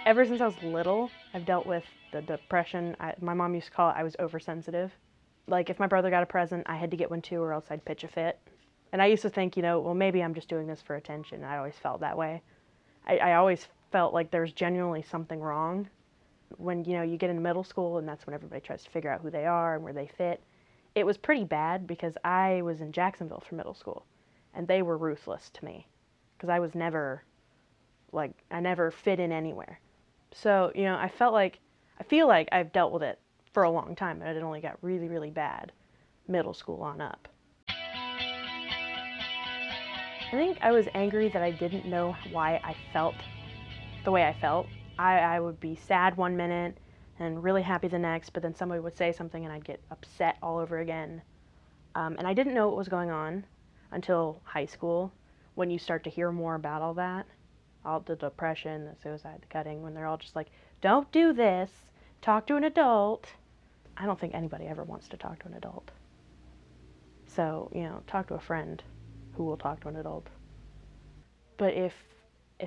Ever since I was little, I've dealt with the depression. My mom used to call it I was oversensitive. Like if my brother got a present, I had to get one too or else I'd pitch a fit. And I used to think, well, maybe I'm just doing this for attention. I always felt that way. I always felt like there's genuinely something wrong when, you get into middle school and that's when everybody tries to figure out who they are and where they fit. It was pretty bad because I was in Jacksonville for middle school and they were ruthless to me because I was never, I never fit in anywhere. So, I feel like I've dealt with it for a long time, but it only got really, really bad middle school on up. I think I was angry that I didn't know why I felt the way I felt. I would be sad one minute and really happy the next, but then somebody would say something and I'd get upset all over again. And I didn't know what was going on until high school, when you start to hear more about all that, all the depression, the suicide, the cutting, when they're all just like, don't do this, talk to an adult. I don't think anybody ever wants to talk to an adult. So, talk to a friend who will talk to an adult. But if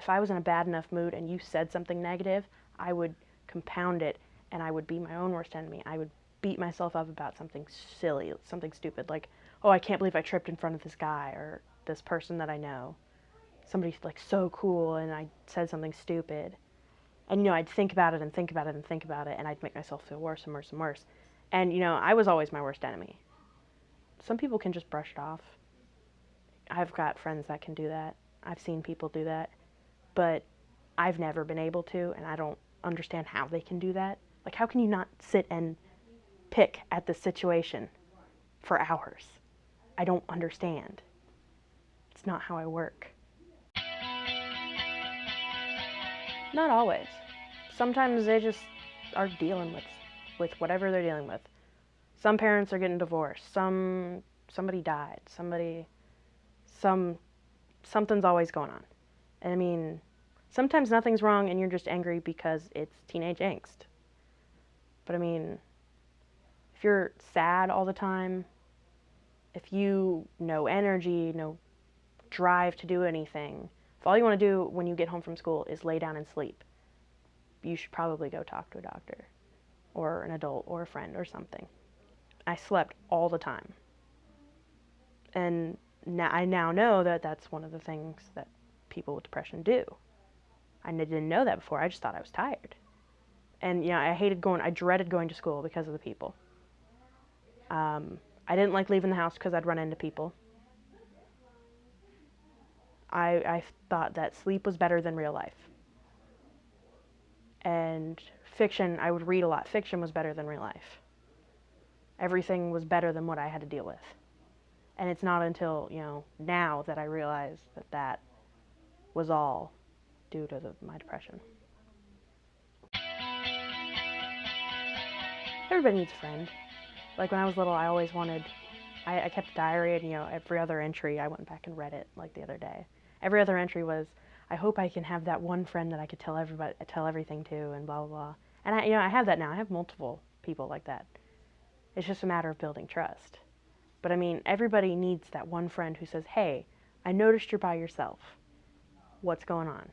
I was in a bad enough mood and you said something negative, I would compound it and I would be my own worst enemy. I would beat myself up about something silly, something stupid, like, oh, I can't believe I tripped in front of this guy or this person that I know. Somebody's like so cool and I said something stupid. And, I'd think about it and think about it and think about it and I'd make myself feel worse and worse and worse. And, I was always my worst enemy. Some people can just brush it off. I've got friends that can do that. I've seen people do that. But I've never been able to, and I don't understand how they can do that. Like, how can you not sit and pick at the situation for hours? I don't understand. It's not how I work. Not always. Sometimes they just are dealing with whatever they're dealing with. Some parents are getting divorced. Somebody died. Something's always going on. And I mean, sometimes nothing's wrong and you're just angry because it's teenage angst. But I mean, if you're sad all the time, if you no energy, no drive to do anything, if all you want to do when you get home from school is lay down and sleep, you should probably go talk to a doctor or an adult or a friend or something. I slept all the time. And I now know that that's one of the things that people with depression do. I didn't know that before. I just thought I was tired. And, I dreaded going to school because of the people. I didn't like leaving the house because I'd run into people. I thought that sleep was better than real life. And fiction, I would read a lot. Fiction was better than real life. Everything was better than what I had to deal with. And it's not until, now that I realize that was all due to my depression. Everybody needs a friend. Like when I was little, I always wanted, I kept a diary and, every other entry, I went back and read it like the other day. Every other entry was, I hope I can have that one friend that I could tell everything to and blah, blah, blah. And I have that now. I have multiple people like that. It's just a matter of building trust. But I mean, everybody needs that one friend who says, hey, I noticed you're by yourself. What's going on?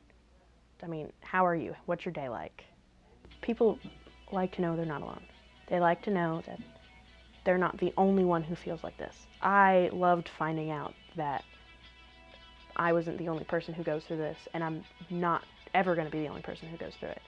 I mean, how are you? What's your day like? People like to know they're not alone. They like to know that they're not the only one who feels like this. I loved finding out that I wasn't the only person who goes through this, and I'm not ever going to be the only person who goes through it.